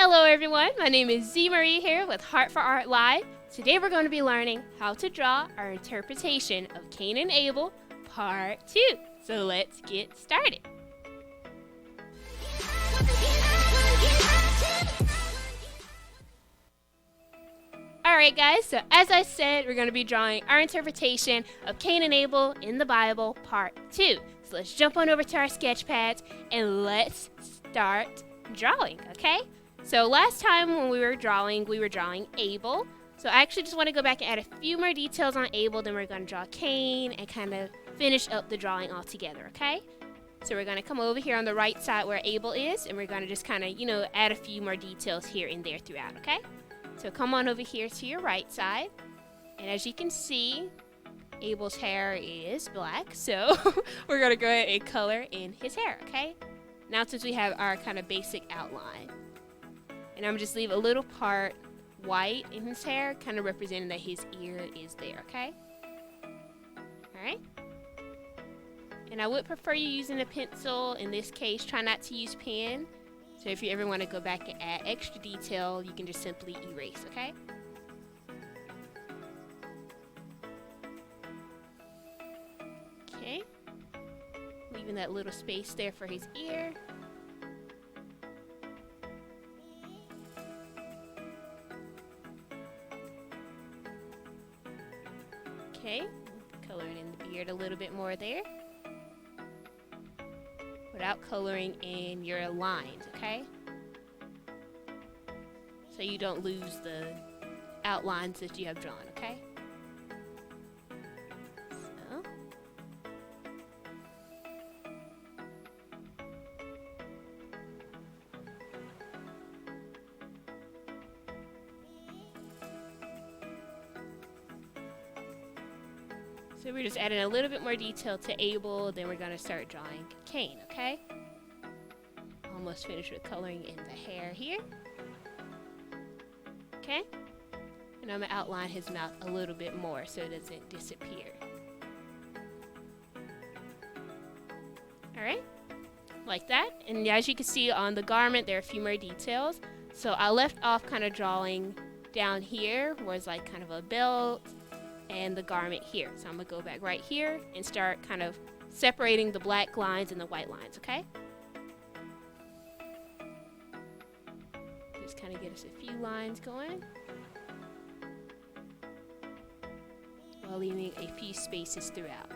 Hello everyone, my name is Z Marie here with Heart4Art Live. Today we're going to be learning how to draw our interpretation of Cain and Abel, part 2. So let's get started. Alright guys, so as I said, we're going to be drawing our interpretation of Cain and Abel in the Bible, part 2. So let's jump on over to our sketch pads and let's start drawing, okay? So last time when we were drawing Abel. So I actually just want to go back and add a few more details on Abel, then we're going to draw Cain and kind of finish up the drawing all together, okay? So we're going to come over here on the right side where Abel is, and we're going to just kind of, add a few more details here and there throughout, okay? So come on over here to your right side, and as you can see, Abel's hair is black, so we're going to go ahead and color in his hair, okay? Now since we have our kind of basic outline, and I'm just leave a little part white in his hair, kind of representing that his ear is there, okay? Alright. And I would prefer you using a pencil. In this case, try not to use pen. So if you ever want to go back and add extra detail, you can just simply erase, okay? Okay. Leaving that little space there for his ear. Okay, coloring in the beard a little bit more there, without coloring in your lines, okay? So you don't lose the outlines that you have drawn, okay? So we're just adding a little bit more detail to Abel, then we're going to start drawing Cain, okay? Almost finished with coloring in the hair here. Okay? And I'm going to outline his mouth a little bit more so it doesn't disappear. Alright? Like that. And as you can see on the garment, there are a few more details. So I left off kind of drawing down here, where it's like kind of a belt, and the garment here. So I'm going to go back right here and start kind of separating the black lines and the white lines, okay? Just kind of get us a few lines going, while leaving a few spaces throughout.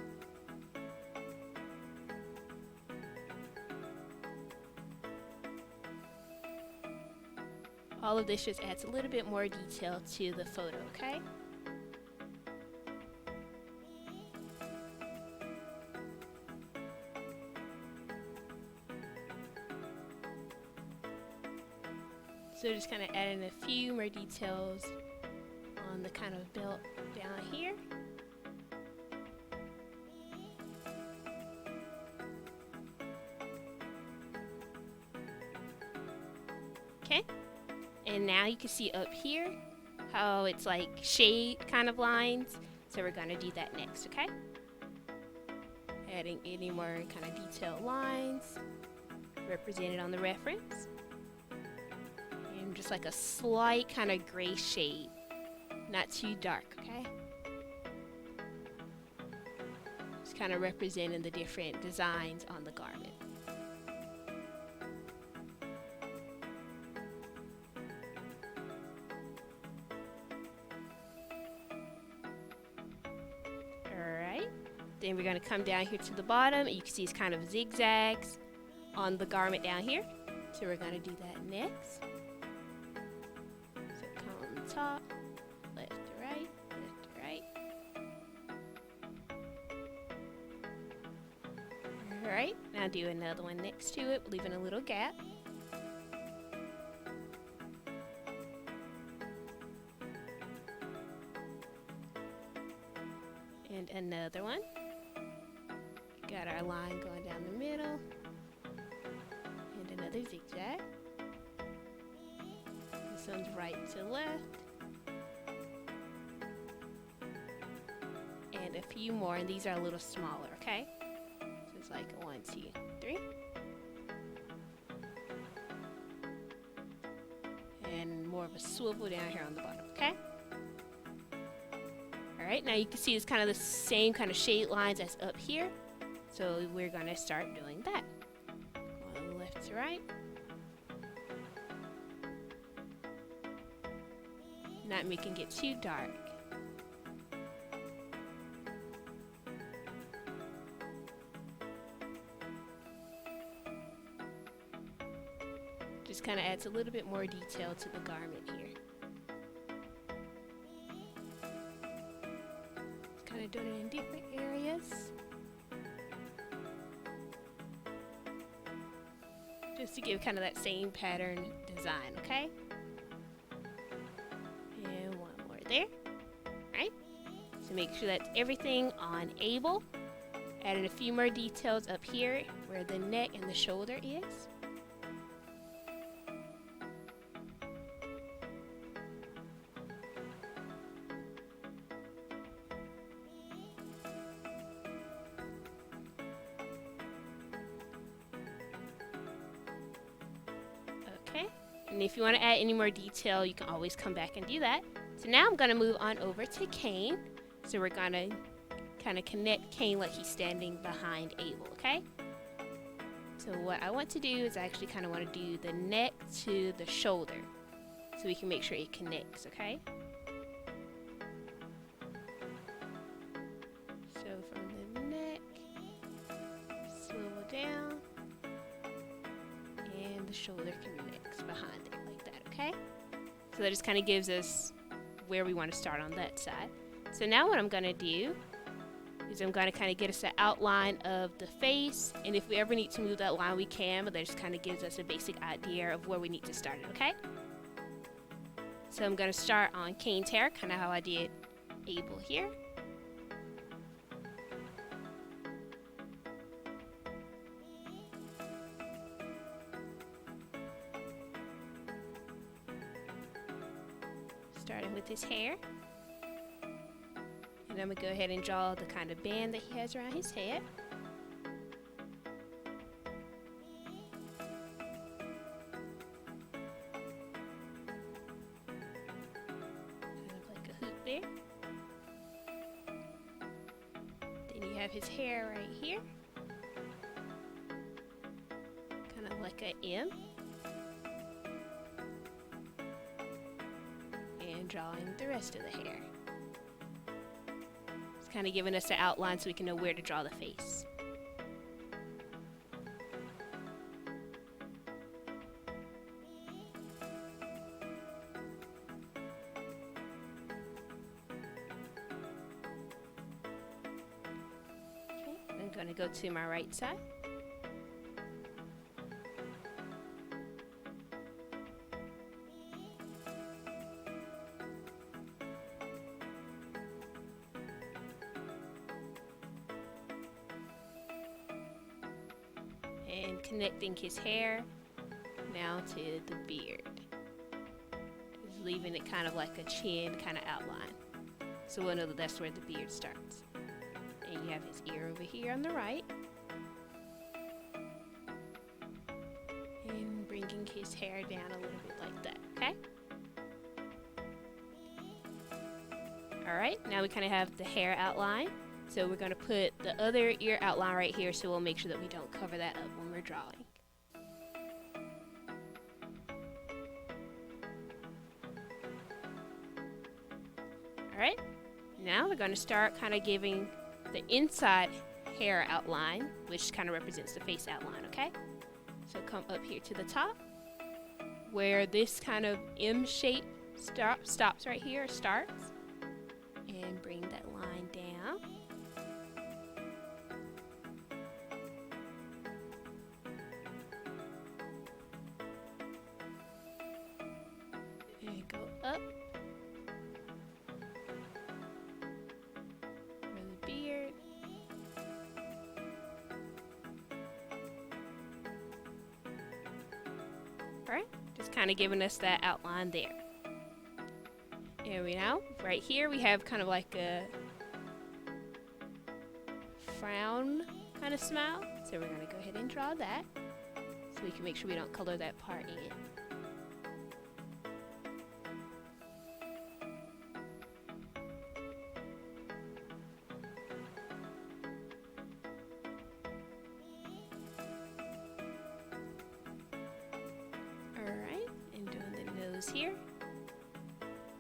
All of this just adds a little bit more detail to the photo, okay? So just kind of adding a few more details on the kind of belt down here. Okay, and now you can see up here how it's like shade kind of lines. So we're going to do that next, okay? Adding any more kind of detailed lines represented on the reference. Just like a slight kind of gray shade, not too dark, okay? Just kind of representing the different designs on the garment. Alright, then we're going to come down here to the bottom. You can see it's kind of zigzags on the garment down here. So we're going to do that next. Top, left to right, left to right. Alright, now do another one next to it, leaving a little gap. And another one. Got our line going down the middle. And another zigzag. This one's right to left. And a few more, and these are a little smaller, okay? So it's like 1, 2, 3. and more of a swivel down here on the bottom, okay? Alright, now you can see it's kind of the same kind of shade lines as up here. So we're going to start doing that. Going left to right. Not making it too dark. Just kind of adds a little bit more detail to the garment here. Just kind of doing it in different areas. Just to give kind of that same pattern design, okay? And one more there. Alright. So make sure that's everything on Abel. Adding a few more details up here where the neck and the shoulder is. Okay, and if you want to add any more detail, you can always come back and do that. So now I'm going to move on over to Cain. So we're going to kind of connect Cain like he's standing behind Abel, okay? So what I want to do is I actually kind of want to do the neck to the shoulder so we can make sure it connects, okay? So from the neck, swivel down, and the shoulder connects behind it like that, okay? So that just kind of gives us where we want to start on that side. So now what I'm going to do is I'm going to kind of get us an outline of the face, and if we ever need to move that line we can, but that just kind of gives us a basic idea of where we need to start it, okay? So I'm going to start on Cain's hair, kind of how I did Abel here. Starting with his hair. And I'm going to go ahead and draw the kind of band that he has around his head. Kind of like a hoop there. Then you have his hair right here. Kind of like an M. And drawing the rest of the hair. Kind of giving us the outline so we can know where to draw the face. Okay, I'm going to go to my right side. And connecting his hair now to the beard. Just leaving it kind of like a chin kind of outline. So we'll know that that's where the beard starts. And you have his ear over here on the right. And bringing his hair down a little bit like that, okay? Alright, now we kind of have the hair outline. So we're going to put the other ear outline right here, so we'll make sure that we don't cover that up when we're drawing. Alright, now we're going to start kind of giving the inside hair outline, which kind of represents the face outline, okay? So come up here to the top, where this kind of M shape stops right here, starts, and bring that line down. And go up for the beard. Alright, just kind of giving us that outline there. And we now, right here, we have kind of like a frown kind of smile. So we're going to go ahead and draw that so we can make sure we don't color that part in. is here.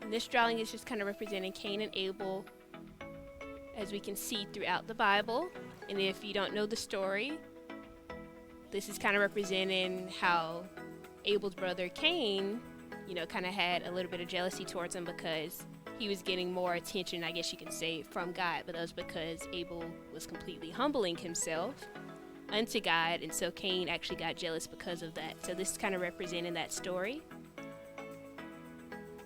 And this drawing is just kind of representing Cain and Abel, as we can see throughout the Bible. And if you don't know the story, this is kind of representing how Abel's brother Cain, kind of had a little bit of jealousy towards him because he was getting more attention, I guess you could say, from God. But that was because Abel was completely humbling himself unto God, and so Cain actually got jealous because of that. So this is kind of representing that story.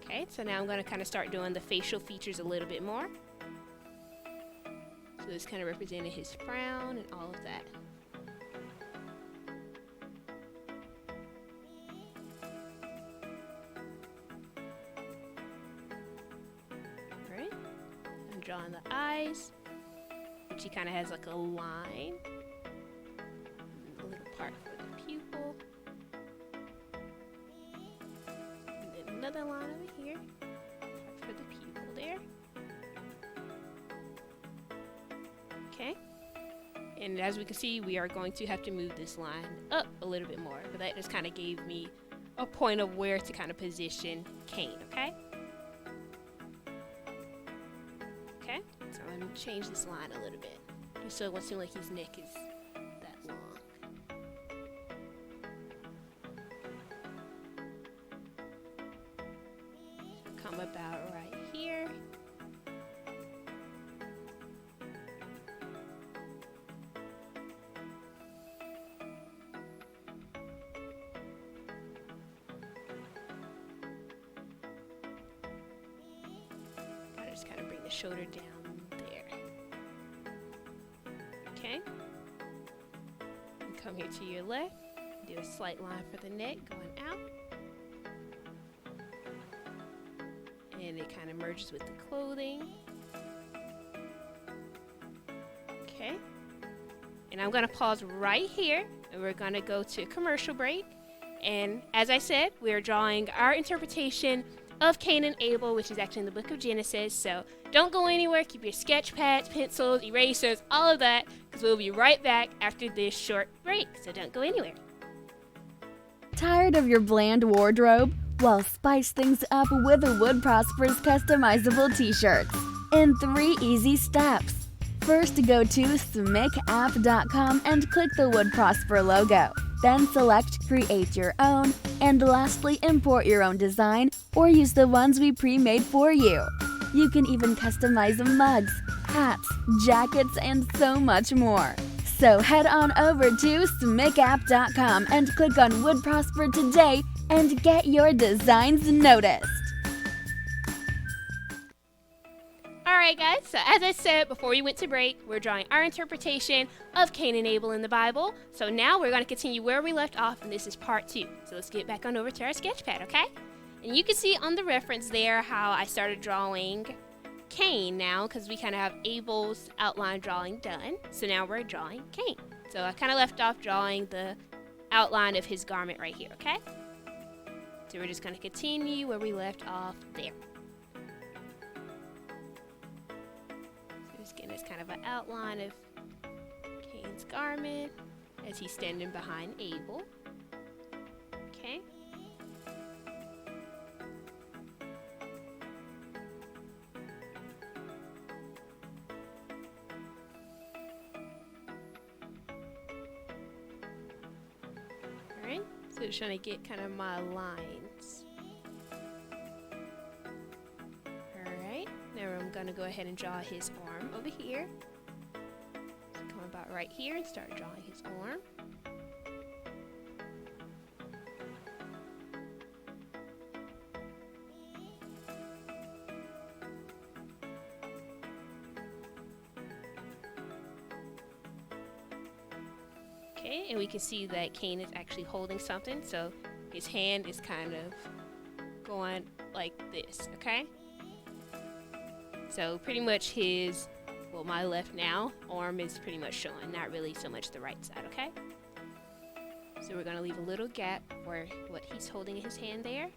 Okay, so now I'm going to kind of start doing the facial features a little bit more. So this kind of represented his frown and all of that. Alright, I'm drawing the eyes, which he kind of has like a line. A little part for the pupil. And then another line over here. Part for the pupil there. Okay, and as we can see, we are going to have to move this line up a little bit more, but that just kind of gave me a point of where to kind of position Cain, okay? Okay, so I'm going to change this line a little bit, just so it won't seem like his neck is that long. So come about right here. Just kind of bring the shoulder down there. Okay. And come here to your left. Do a slight line for the neck going out. And it kind of merges with the clothing. Okay. And I'm going to pause right here, and we're going to go to a commercial break. And as I said, we're drawing our interpretation of Cain and Abel, which is actually in the book of Genesis. So don't go anywhere. Keep your sketch pads, pencils, erasers, all of that, because we'll be right back after this short break. So don't go anywhere. Tired of your bland wardrobe? Well, spice things up with the Wood Prosper's customizable t-shirts in 3 easy steps. First, go to smicapp.com and click the Wood Prosper logo. Then select Create Your Own, and lastly, import your own design or use the ones we pre-made for you. You can even customize mugs, hats, jackets, and so much more. So head on over to smicapp.com and click on Wood Prosper today and get your designs noticed. Alright guys, so as I said before we went to break, we're drawing our interpretation of Cain and Abel in the Bible. So now we're going to continue where we left off, and this is part 2. So let's get back on over to our sketch pad, okay? And you can see on the reference there how I started drawing Cain now, because we kind of have Abel's outline drawing done. So now we're drawing Cain. So I kind of left off drawing the outline of his garment right here, okay? So we're just going to continue where we left off there. Again, it's kind of an outline of Cain's garment as he's standing behind Abel. Okay. Alright, so just trying to get kind of my lines. Now I'm going to go ahead and draw his arm over here. So come about right here and start drawing his arm. Okay, and we can see that Cain is actually holding something, so his hand is kind of going like this, okay? So pretty much his, well, my left now arm is pretty much showing, not really so much the right side, okay? So we're going to leave a little gap for what he's holding in his hand there.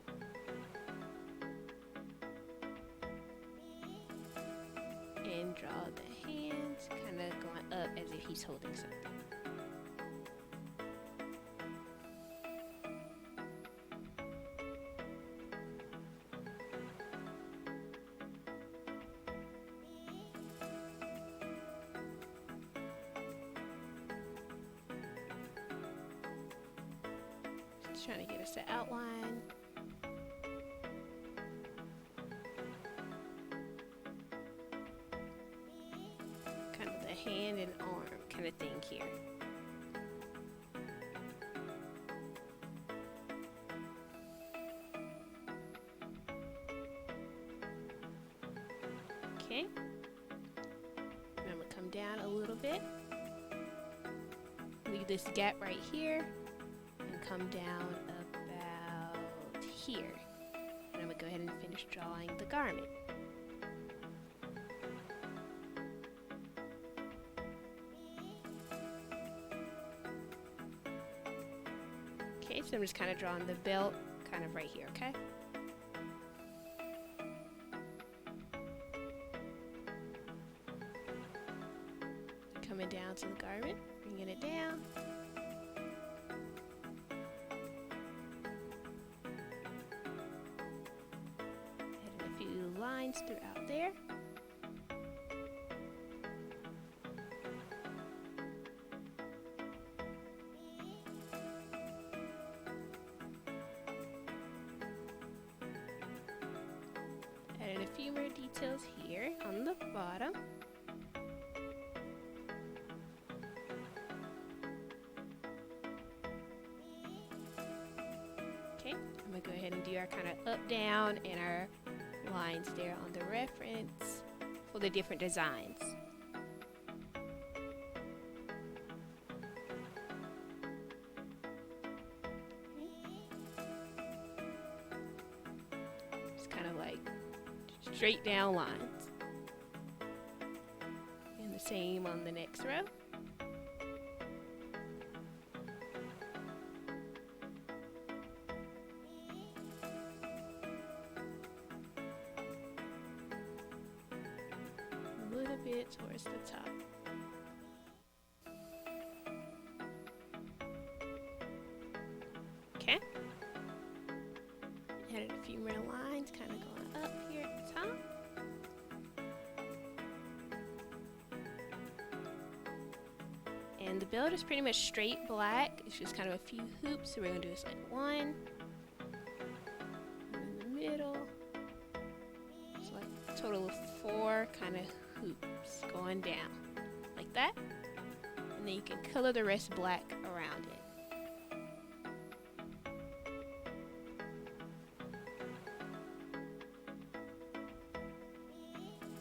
And draw the hands kind of going up as if he's holding something. Just trying to get us the outline. Kind of the hand and arm kind of thing here. Okay. And I'm going to come down a little bit. Leave this gap right here. And come down about here. And I'm going to go ahead and finish drawing the garment. Okay, so I'm just kind of drawing the belt kind of right here, okay? Coming down to the garment, bringing it down. Adding a few lines throughout there. Adding a few more details here on the bottom. Okay, I'm going to go ahead and do our kind of up, down, and our lines there on the reference for the different designs. Just kind of like straight down lines. And the same on the next row. A little bit towards the top. Okay. Added a few more lines, kind of going up here at the top. And the belt is pretty much straight black. It's just kind of a few hoops. So we're going to do this like one. In the middle. So like a total of 4 kind of hoops going down. Like that. And then you can color the rest black around it.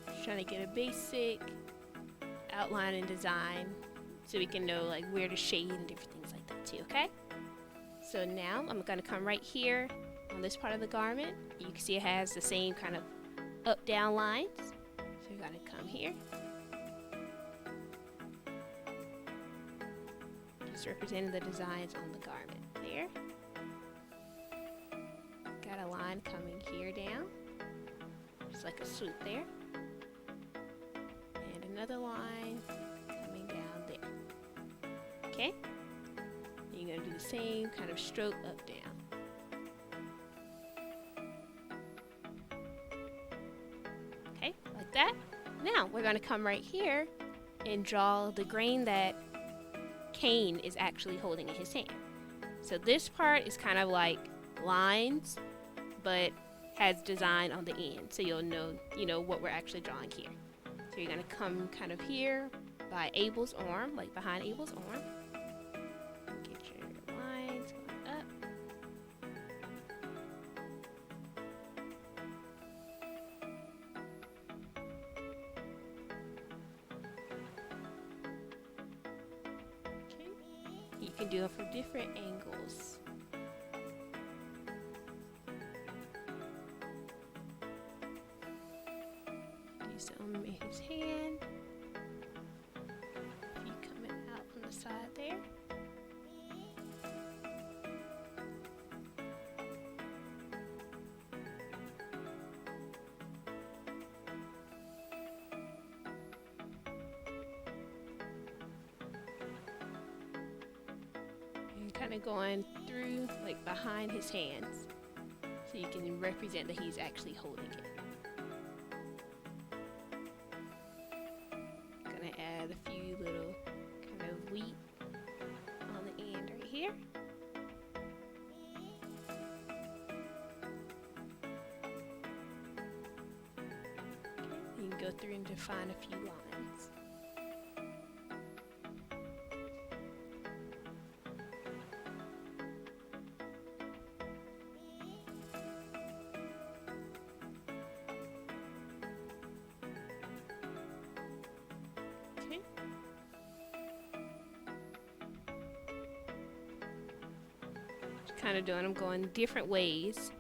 Just trying to get a basic outline and design so we can know like where to shade and different things like that too, okay? So now I'm going to come right here on this part of the garment. You can see it has the same kind of up down lines. So you're going to come here. Just representing the designs on the garment there. Got a line coming here down. Just like a swoop there. And another line coming down there. Okay? You're going to do the same kind of stroke up down. Okay, like that. Now we're going to come right here and draw the grain that Cain is actually holding in his hand. So this part is kind of like lines, but has design on the end. So you'll know, what we're actually drawing here. So you're going to come kind of here by Abel's arm, like behind Abel's arm. Get your lines going up. Okay. You can do it from different angles. Do some in his hand. A few coming out on the side there. And kind of going through like behind his hands so you can represent that he's actually holding it. Gonna add a few little kind of wheat on the end right here. go through and define a few lines. Okay. Just kind of doing them going different ways.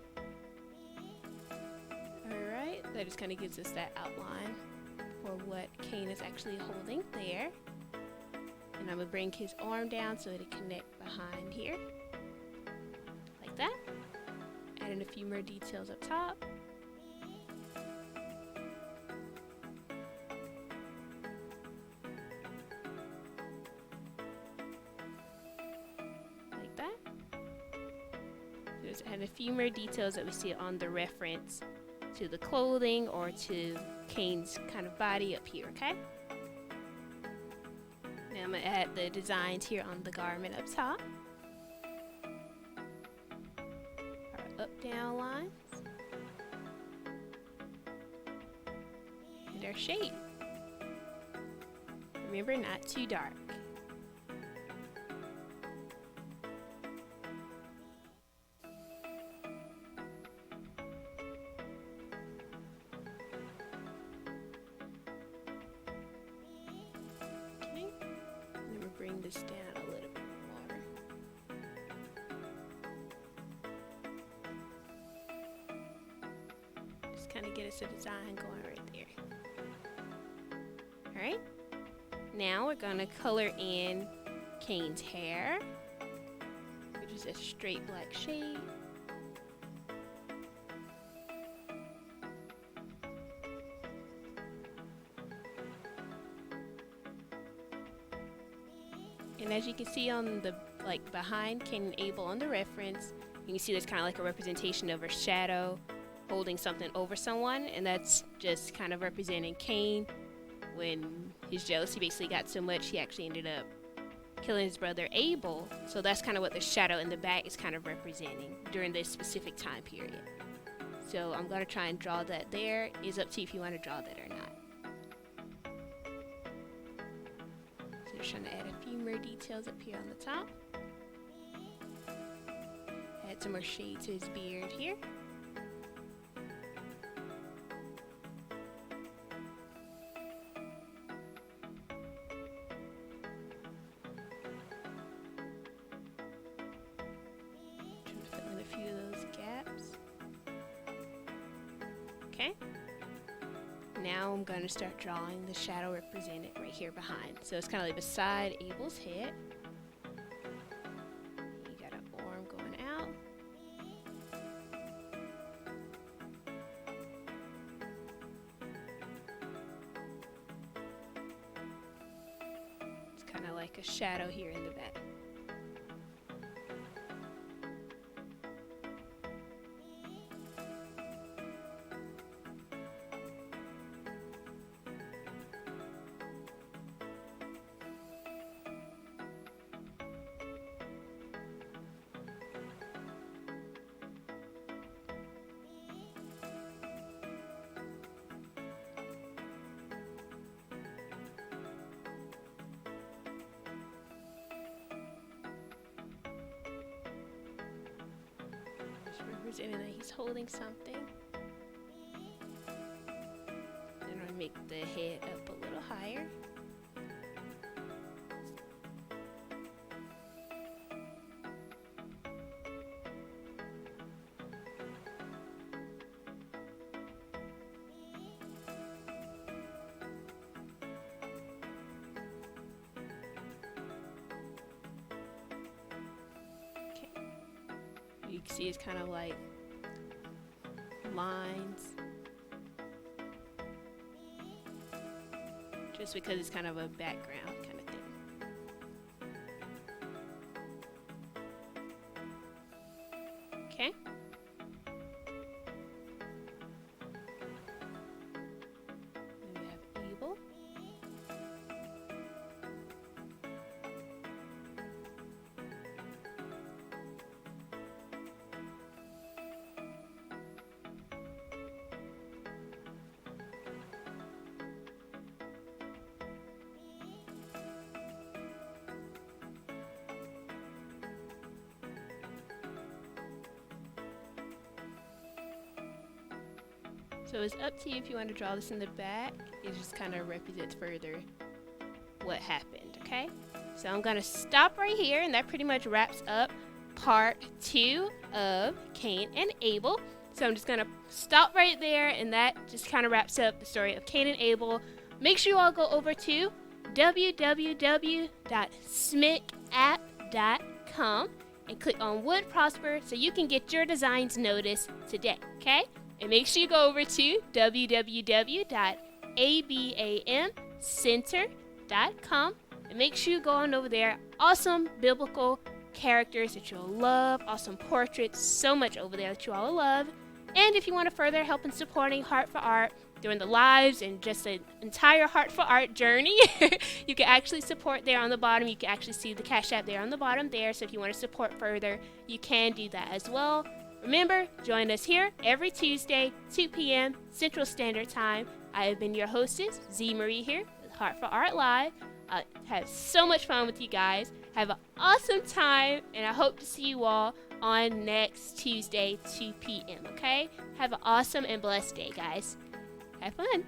Alright, that just kind of gives us that outline for what Cain is actually holding there. And I'm going to bring his arm down so it'll connect behind here. Like that. Adding a few more details up top. Like that. Just add a few more details that we see on the reference to the clothing or to Cain's kind of body up here, okay? Now I'm going to add the designs here on the garment up top. Our up-down lines. And our shade. Remember, not too dark. Bring this down a little bit more. Just kind of get us a design going right there. Alright, now we're going to color in Cain's hair, which is a straight black shade. And as you can see on the behind Cain and Abel on the reference, you can see there's kind of like a representation of a shadow holding something over someone, and that's just kind of representing Cain when his jealousy basically got so much he actually ended up killing his brother Abel. So that's kind of what the shadow in the back is kind of representing during this specific time period. So I'm going to try and draw that there. It's up to you if you want to draw that or not. Just trying to add a few more details up here on the top. Add some more shade to his beard here. Trying to fill in a few of those gaps. Okay. Now I'm going to start drawing the shadow represented right here behind. So it's kind of like beside Abel's head. You got an arm going out. It's kind of like a shadow here in the back. Representing that he's holding something. And I'll make the head up a little higher. You can see it's kind of like lines, just because it's kind of a background kind of thing. Okay. Then we have Abel. So it's up to you if you want to draw this in the back. It just kind of represents further what happened, okay? So I'm going to stop right here, and that pretty much wraps up part 2 of Cain and Abel. So I'm just going to stop right there, and that just kind of wraps up the story of Cain and Abel. Make sure you all go over to www.smicapp.com and click on Would Prosper so you can get your designs noticed today, okay? And make sure you go over to www.abamcenter.com and make sure you go on over there. Awesome biblical characters that you'll love, awesome portraits, so much over there that you all love. And if you want to further help in supporting Heart4Art during the lives and just an entire Heart4Art journey, you can actually support there on the bottom. You can actually see the Cash App there on the bottom there. So if you want to support further, you can do that as well. Remember, join us here every Tuesday, 2 p.m. Central Standard Time. I have been your hostess, Z Marie here with Heart4Art Live. I have so much fun with you guys. Have an awesome time, and I hope to see you all on next Tuesday, 2 p.m., okay? Have an awesome and blessed day, guys. Have fun.